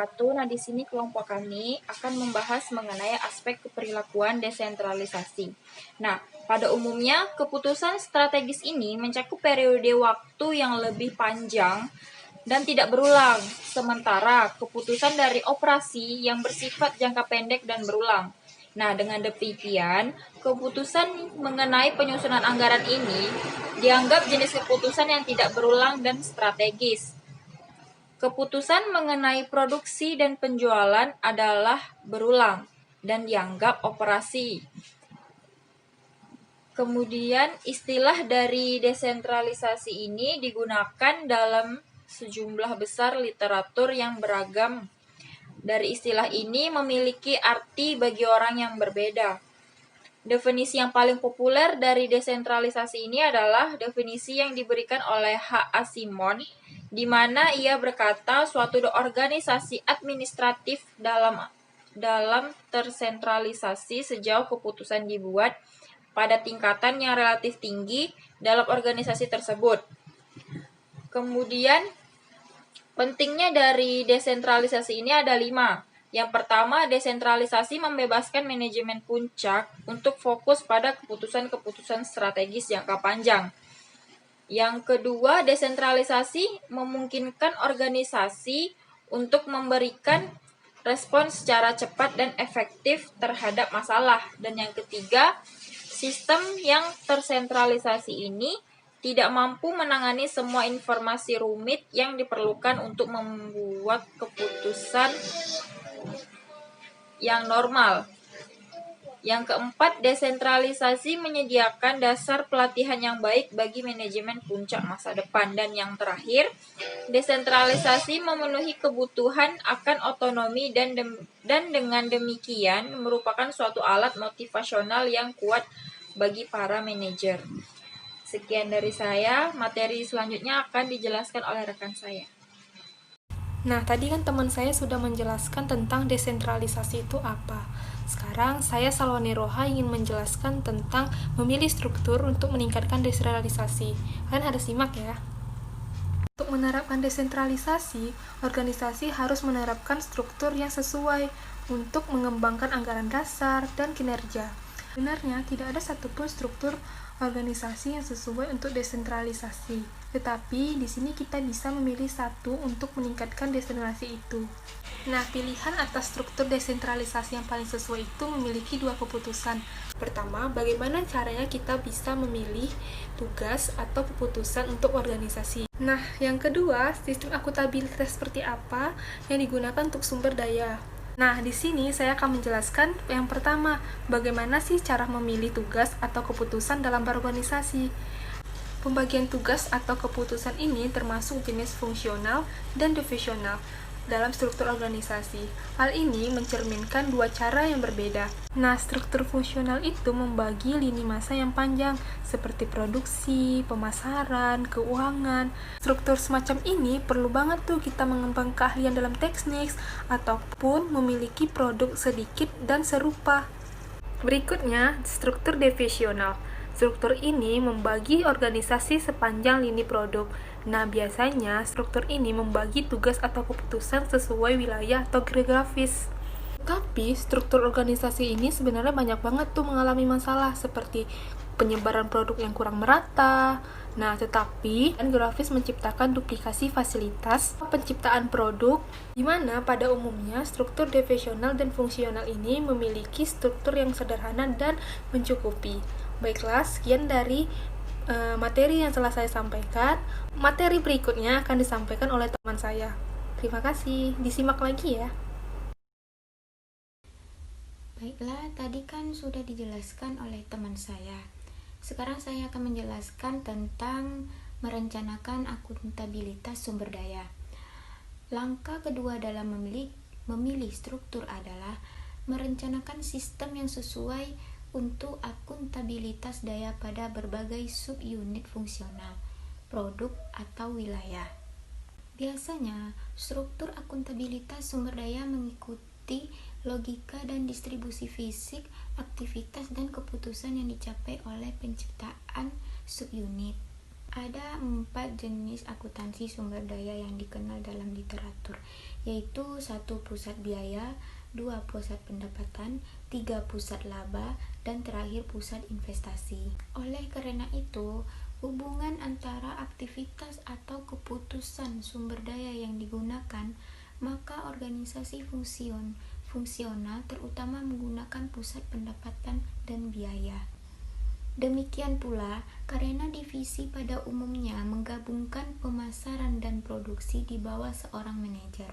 wabarakatuh. Nah, di sini kelompok kami akan membahas mengenai aspek keperilakuan desentralisasi. Nah, pada umumnya keputusan strategis ini mencakup periode waktu yang lebih panjang dan tidak berulang, sementara keputusan dari operasi yang bersifat jangka pendek dan berulang. Nah, dengan demikian, keputusan mengenai penyusunan anggaran ini dianggap jenis keputusan yang tidak berulang dan strategis. Keputusan mengenai produksi dan penjualan adalah berulang dan dianggap operasi. Kemudian istilah dari desentralisasi ini digunakan dalam sejumlah besar literatur yang beragam. Dari istilah ini memiliki arti bagi orang yang berbeda. Definisi yang paling populer dari desentralisasi ini adalah definisi yang diberikan oleh H.A. Simon, di mana ia berkata suatu organisasi administratif dalam tersentralisasi sejauh keputusan dibuat pada tingkatan yang relatif tinggi dalam organisasi tersebut. Kemudian pentingnya dari desentralisasi ini ada 5. Yang pertama, desentralisasi membebaskan manajemen puncak untuk fokus pada keputusan-keputusan strategis jangka panjang. Yang kedua, desentralisasi memungkinkan organisasi untuk memberikan respon secara cepat dan efektif terhadap masalah. Dan yang ketiga, sistem yang tersentralisasi ini tidak mampu menangani semua informasi rumit yang diperlukan untuk membuat keputusan yang normal. Yang keempat, desentralisasi menyediakan dasar pelatihan yang baik bagi manajemen puncak masa depan. Dan yang terakhir, desentralisasi memenuhi kebutuhan akan otonomi dan dengan demikian merupakan suatu alat motivasional yang kuat bagi para manajer. Sekian dari saya, materi selanjutnya akan dijelaskan oleh rekan saya. Nah, tadi kan teman saya sudah menjelaskan tentang desentralisasi itu apa. Sekarang saya Salwani Roha ingin menjelaskan tentang memilih struktur untuk meningkatkan desentralisasi. Kalian harus simak ya. Untuk menerapkan desentralisasi, organisasi harus menerapkan struktur yang sesuai untuk mengembangkan anggaran dasar dan kinerja. Sebenarnya tidak ada satupun struktur organisasi yang sesuai untuk desentralisasi. Tetapi di sini kita bisa memilih satu untuk meningkatkan desentralisasi itu. Nah, pilihan atas struktur desentralisasi yang paling sesuai itu memiliki 2 keputusan. Pertama, bagaimana caranya kita bisa memilih tugas atau keputusan untuk organisasi. Nah, yang kedua, sistem akuntabilitas seperti apa yang digunakan untuk sumber daya. Nah, di sini saya akan menjelaskan yang pertama, bagaimana sih cara memilih tugas atau keputusan dalam berorganisasi. Pembagian tugas atau keputusan ini termasuk jenis fungsional dan divisional dalam struktur organisasi. Hal ini mencerminkan 2 cara yang berbeda. Nah, struktur fungsional itu membagi lini masa yang panjang, seperti produksi, pemasaran, keuangan. Struktur semacam ini perlu banget tuh kita mengembang keahlian dalam teknik, ataupun memiliki produk sedikit dan serupa. Berikutnya, struktur divisional. Struktur ini membagi organisasi sepanjang lini produk. Nah, biasanya struktur ini membagi tugas atau keputusan sesuai wilayah atau geografis. Tapi, struktur organisasi ini sebenarnya banyak banget tuh mengalami masalah, seperti penyebaran produk yang kurang merata. Nah, tetapi geografis menciptakan duplikasi fasilitas penciptaan produk, di mana pada umumnya struktur divisional dan fungsional ini memiliki struktur yang sederhana dan mencukupi. Baiklah, sekian dari materi yang telah saya sampaikan. Materi berikutnya akan disampaikan oleh teman saya. Terima kasih, disimak lagi ya. Baiklah, tadi kan sudah dijelaskan oleh teman saya. Sekarang saya akan menjelaskan tentang merencanakan akuntabilitas sumber daya. Langkah kedua dalam memilih struktur adalah merencanakan sistem yang sesuai untuk akuntabilitas daya pada berbagai subunit fungsional, produk, atau wilayah. Biasanya, struktur akuntabilitas sumber daya mengikuti logika dan distribusi fisik, aktivitas dan keputusan yang dicapai oleh penciptaan subunit. Ada 4 jenis akuntansi sumber daya yang dikenal dalam literatur, yaitu 1. Pusat biaya, 2. Pusat pendapatan, 3. Pusat laba, dan terakhir pusat investasi. Oleh karena itu, hubungan antara aktivitas atau keputusan sumber daya yang digunakan, maka organisasi fungsional terutama menggunakan pusat pendapatan dan biaya. Demikian pula, karena divisi pada umumnya menggabungkan pemasaran dan produksi di bawah seorang manajer,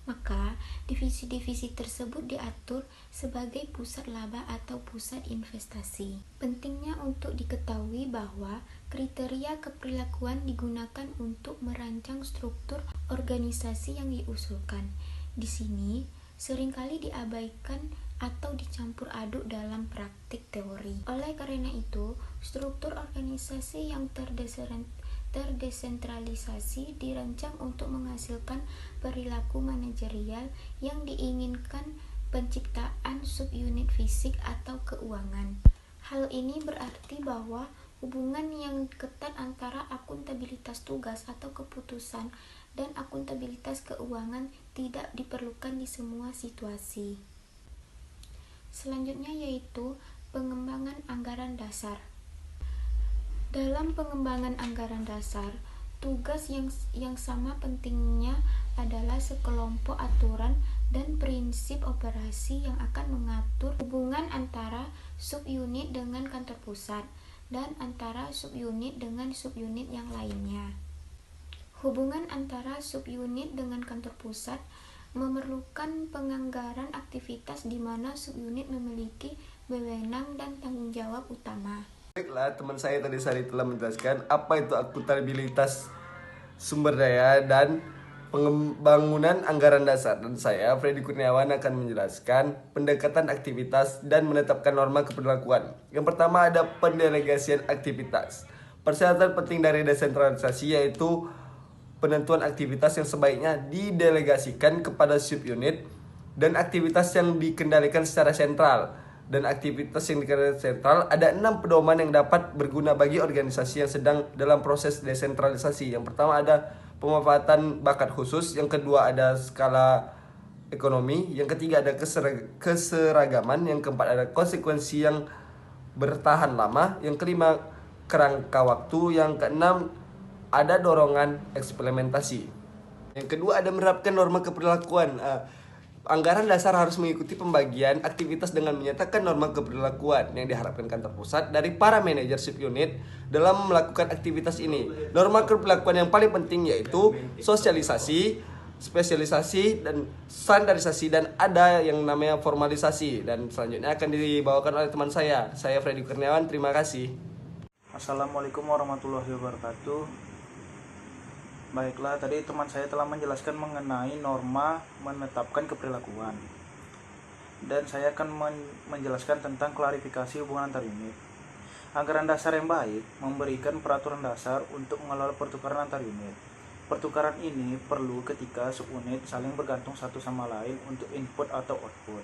maka divisi-divisi tersebut diatur sebagai pusat laba atau pusat investasi. Pentingnya untuk diketahui bahwa kriteria keperilakuan digunakan untuk merancang struktur organisasi yang diusulkan. Di sini, seringkali diabaikan atau dicampur aduk dalam praktik teori. Oleh karena itu, struktur organisasi yang terdesentralisasi dirancang untuk menghasilkan perilaku manajerial yang diinginkan penciptaan subunit fisik atau keuangan. Hal ini berarti bahwa hubungan yang ketat antara akuntabilitas tugas atau keputusan dan akuntabilitas keuangan tidak diperlukan di semua situasi. Selanjutnya yaitu pengembangan anggaran dasar. Dalam pengembangan anggaran dasar, tugas yang sama pentingnya adalah sekelompok aturan dan prinsip operasi yang akan mengatur hubungan antara subunit dengan kantor pusat dan antara subunit dengan subunit yang lainnya. Hubungan antara subunit dengan kantor pusat memerlukan penganggaran aktivitas di mana subunit memiliki wewenang dan tanggung jawab utama. Baiklah, teman saya tadi telah menjelaskan apa itu akuntabilitas sumber daya dan pengembangan anggaran dasar. Dan saya, Freddy Kurniawan, akan menjelaskan pendekatan aktivitas dan menetapkan norma keberlakuan. Yang pertama ada pendelegasian aktivitas. Persyaratan penting dari desentralisasi yaitu penentuan aktivitas yang sebaiknya didelegasikan kepada subunit dan aktivitas yang dikendalikan secara sentral. Dan aktivitas yang dikendalikan sentral ada 6 pedoman yang dapat berguna bagi organisasi yang sedang dalam proses desentralisasi. Yang pertama ada pemanfaatan bakat khusus, yang kedua ada skala ekonomi, yang ketiga ada keseragaman, yang keempat ada konsekuensi yang bertahan lama, yang kelima kerangka waktu, yang keenam ada dorongan eksperimentasi. Yang kedua ada menerapkan norma keperilakuan. Anggaran dasar harus mengikuti pembagian aktivitas dengan menyatakan norma keperilakuan yang diharapkan kantor pusat dari para manajer subunit dalam melakukan aktivitas ini. Norma keperilakuan yang paling penting yaitu sosialisasi, spesialisasi, dan standarisasi, dan ada yang namanya formalisasi. Dan selanjutnya akan dibawakan oleh teman saya Freddy Kurniawan. Terima kasih. Assalamualaikum warahmatullahi wabarakatuh. Baiklah, tadi teman saya telah menjelaskan mengenai norma menetapkan keperilakuan. Dan saya akan menjelaskan tentang klarifikasi hubungan antar unit. Anggaran dasar yang baik memberikan peraturan dasar untuk mengelola pertukaran antar unit. Pertukaran ini perlu ketika subunit saling bergantung satu sama lain untuk input atau output.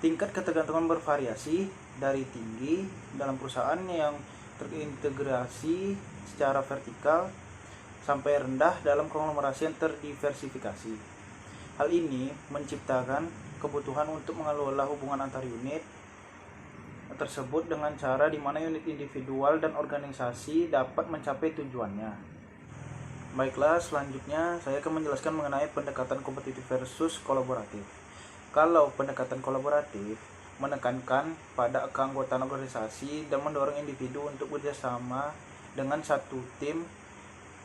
Tingkat ketergantungan bervariasi dari tinggi dalam perusahaan yang terintegrasi secara vertikal sampai rendah dalam konglomerasi yang terdiversifikasi. Hal ini menciptakan kebutuhan untuk mengelola hubungan antar unit tersebut dengan cara di mana unit individual dan organisasi dapat mencapai tujuannya. Baiklah, selanjutnya saya akan menjelaskan mengenai pendekatan kompetitif versus kolaboratif. Kalau pendekatan kolaboratif menekankan pada keanggotaan organisasi dan mendorong individu untuk bekerjasama dengan satu tim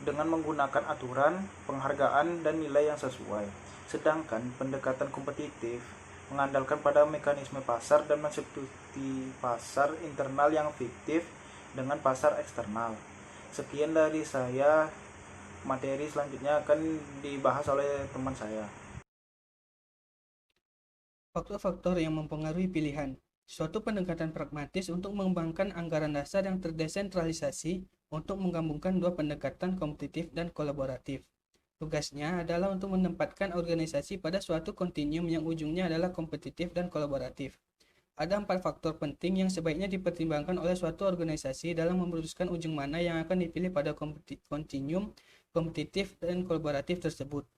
dengan menggunakan aturan, penghargaan, dan nilai yang sesuai. Sedangkan pendekatan kompetitif mengandalkan pada mekanisme pasar dan mensubstitusi pasar internal yang fiktif dengan pasar eksternal. Sekian dari saya, materi selanjutnya akan dibahas oleh teman saya. Faktor-faktor yang mempengaruhi pilihan. Suatu pendekatan pragmatis untuk mengembangkan anggaran dasar yang terdesentralisasi untuk menggabungkan dua pendekatan kompetitif dan kolaboratif. Tugasnya adalah untuk menempatkan organisasi pada suatu kontinuum yang ujungnya adalah kompetitif dan kolaboratif. Ada 4 faktor penting yang sebaiknya dipertimbangkan oleh suatu organisasi dalam memutuskan ujung mana yang akan dipilih pada kontinuum kompetitif dan kolaboratif tersebut.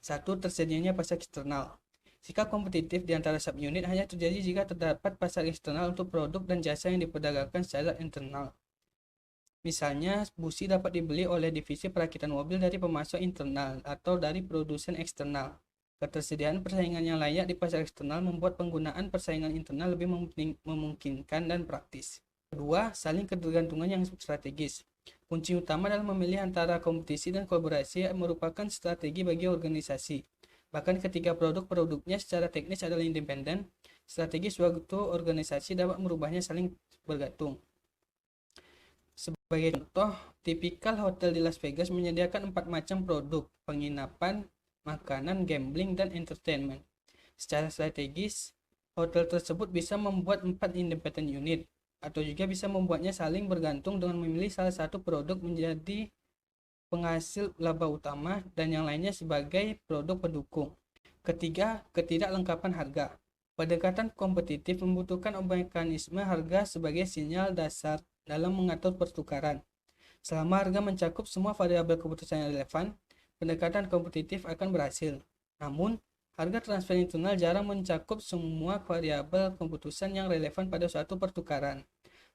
1. Tersedianya pasar eksternal. Sikap kompetitif di antara subunit hanya terjadi jika terdapat pasar eksternal untuk produk dan jasa yang diperdagangkan secara internal. Misalnya, busi dapat dibeli oleh divisi perakitan mobil dari pemasok internal atau dari produsen eksternal. Ketersediaan persaingan yang layak di pasar eksternal membuat penggunaan persaingan internal lebih memungkinkan dan praktis. Kedua, saling ketergantungan yang strategis. Kunci utama dalam memilih antara kompetisi dan kolaborasi merupakan strategi bagi organisasi. Bahkan ketika produk-produknya secara teknis adalah independen, strategi suatu organisasi dapat merubahnya saling bergantung. Sebagai contoh, tipikal hotel di Las Vegas menyediakan 4 macam produk, penginapan, makanan, gambling, dan entertainment. Secara strategis, hotel tersebut bisa membuat 4 independent unit, atau juga bisa membuatnya saling bergantung dengan memilih salah satu produk menjadi penghasil laba utama dan yang lainnya sebagai produk pendukung. Ketiga, ketidaklengkapan harga. Pendekatan kompetitif membutuhkan mekanisme harga sebagai sinyal dasar dalam mengatur pertukaran. Selama harga mencakup semua variabel keputusan yang relevan, pendekatan kompetitif akan berhasil. Namun, harga transfer internal jarang mencakup semua variabel keputusan yang relevan pada suatu pertukaran.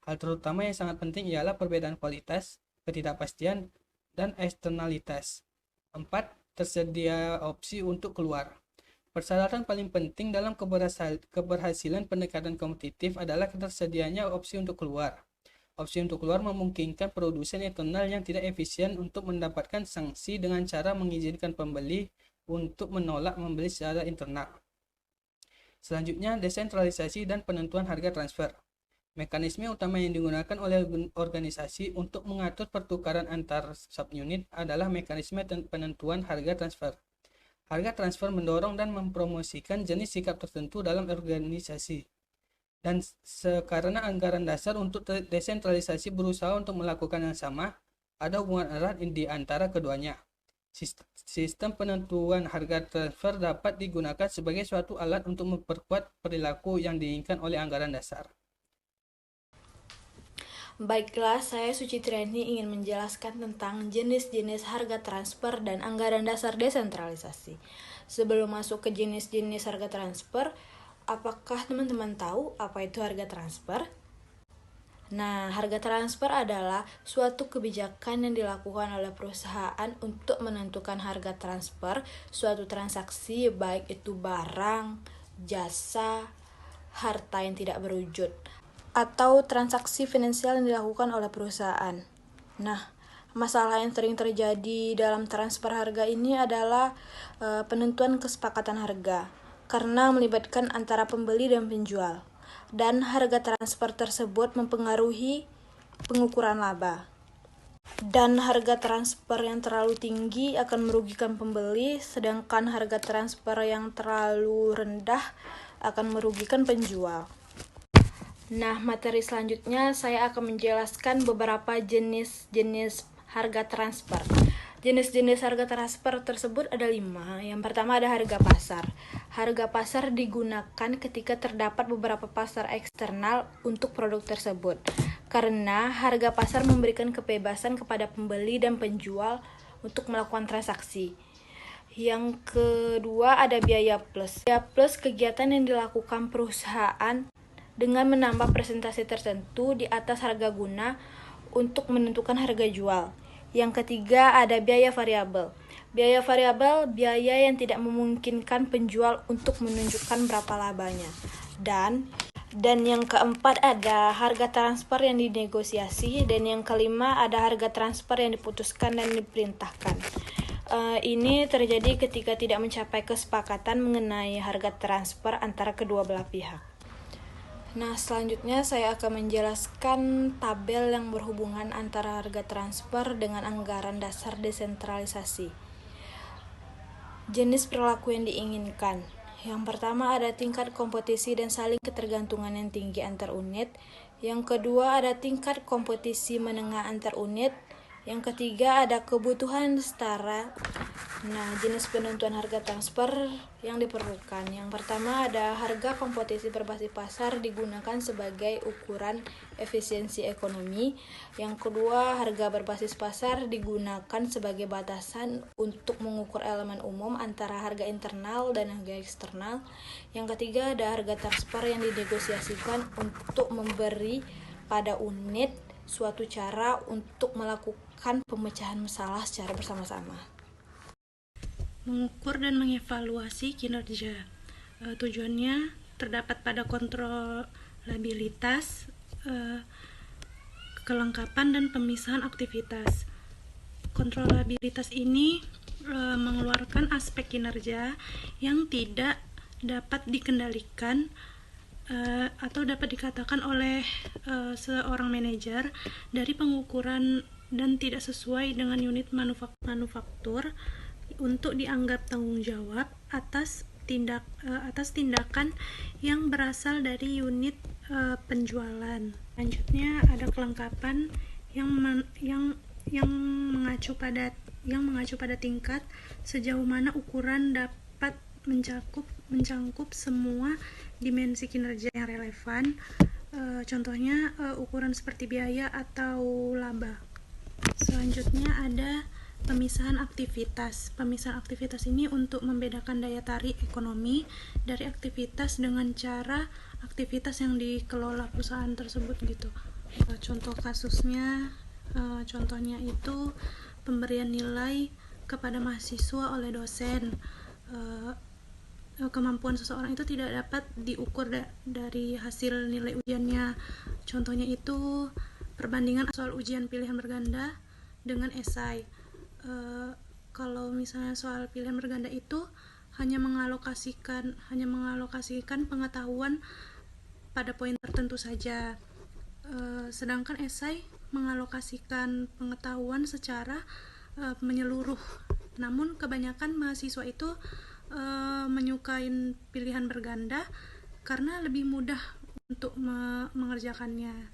Hal terutama yang sangat penting ialah perbedaan kualitas, ketidakpastian, dan eksternalitas. 4. Tersedia opsi untuk keluar. Persyaratan paling penting dalam keberhasilan pendekatan kompetitif adalah ketersediaannya opsi untuk keluar. Opsi untuk keluar memungkinkan produsen internal yang tidak efisien untuk mendapatkan sanksi dengan cara mengizinkan pembeli untuk menolak membeli secara internal. Selanjutnya, desentralisasi dan penentuan harga transfer. Mekanisme utama yang digunakan oleh organisasi untuk mengatur pertukaran antar subunit adalah mekanisme penentuan harga transfer. Harga transfer mendorong dan mempromosikan jenis sikap tertentu dalam organisasi. Dan karena anggaran dasar untuk desentralisasi berusaha untuk melakukan yang sama, ada hubungan erat di antara keduanya. Sistem penentuan harga transfer dapat digunakan sebagai suatu alat untuk memperkuat perilaku yang diinginkan oleh anggaran dasar. Baiklah, saya Sucitriani ingin menjelaskan tentang jenis-jenis harga transfer dan anggaran dasar desentralisasi. Sebelum masuk ke jenis-jenis harga transfer, apakah teman-teman tahu apa itu harga transfer? Nah, harga transfer adalah suatu kebijakan yang dilakukan oleh perusahaan untuk menentukan harga transfer suatu transaksi, baik itu barang, jasa, harta yang tidak berwujud, atau transaksi finansial yang dilakukan oleh perusahaan. Nah, masalah yang sering terjadi dalam transfer harga ini adalah penentuan kesepakatan harga, karena melibatkan antara pembeli dan penjual, dan harga transfer tersebut mempengaruhi pengukuran laba. Dan harga transfer yang terlalu tinggi akan merugikan pembeli, sedangkan harga transfer yang terlalu rendah akan merugikan penjual. Nah, materi selanjutnya saya akan menjelaskan beberapa jenis-jenis harga transfer. Jenis-jenis harga transfer tersebut ada 5. Yang pertama ada harga pasar. Harga pasar digunakan ketika terdapat beberapa pasar eksternal untuk produk tersebut. Karena harga pasar memberikan kebebasan kepada pembeli dan penjual untuk melakukan transaksi. Yang kedua ada biaya plus. Biaya plus kegiatan yang dilakukan perusahaan dengan menambah presentasi tertentu di atas harga guna untuk menentukan harga jual. Yang ketiga ada biaya variabel. Biaya variabel biaya yang tidak memungkinkan penjual untuk menunjukkan berapa labanya. Dan yang keempat ada harga transfer yang dinegosiasi, dan yang kelima ada harga transfer yang diputuskan dan diperintahkan. Ini terjadi ketika tidak mencapai kesepakatan mengenai harga transfer antara kedua belah pihak. Nah, selanjutnya saya akan menjelaskan tabel yang berhubungan antara harga transfer dengan anggaran dasar desentralisasi. Jenis perilaku yang diinginkan. Yang pertama ada tingkat kompetisi dan saling ketergantungan yang tinggi antar unit. Yang kedua ada tingkat kompetisi menengah antar unit. Yang ketiga ada kebutuhan setara. Nah, jenis penentuan harga transfer yang diperlukan. Yang pertama ada harga kompetisi berbasis pasar digunakan sebagai ukuran efisiensi ekonomi. Yang kedua, harga berbasis pasar digunakan sebagai batasan untuk mengukur elemen umum antara harga internal dan harga eksternal. Yang ketiga, ada harga transfer yang dinegosiasikan untuk memberi pada unit suatu cara untuk melakukan pemecahan masalah secara bersama-sama. Mengukur dan mengevaluasi kinerja. Tujuannya terdapat pada kontrolabilitas, kelengkapan dan pemisahan aktivitas. Kontrolabilitas ini mengeluarkan aspek kinerja yang tidak dapat dikendalikan atau dapat dikatakan oleh seorang manajer dari pengukuran dan tidak sesuai dengan unit manufaktur untuk dianggap tanggung jawab atas tindakan yang berasal dari unit penjualan. Selanjutnya ada kelengkapan yang mengacu pada tingkat sejauh mana ukuran dapat mencangkup semua dimensi kinerja yang relevan. Contohnya ukuran seperti biaya atau laba. Selanjutnya ada pemisahan aktivitas. Pemisahan aktivitas ini untuk membedakan daya tarik ekonomi dari aktivitas dengan cara aktivitas yang dikelola perusahaan tersebut gitu. Contoh kasusnya, contohnya itu pemberian nilai kepada mahasiswa oleh dosen. Kemampuan seseorang itu tidak dapat diukur dari hasil nilai ujiannya. Contohnya itu perbandingan soal ujian pilihan berganda dengan esai. Kalau misalnya soal pilihan berganda itu hanya mengalokasikan pengetahuan pada poin tertentu saja, sedangkan esai mengalokasikan pengetahuan secara menyeluruh. Namun kebanyakan mahasiswa itu menyukai pilihan berganda karena lebih mudah untuk mengerjakannya.